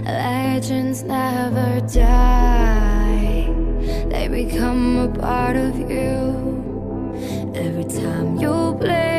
Legends never die, they become a part of you. Every time you play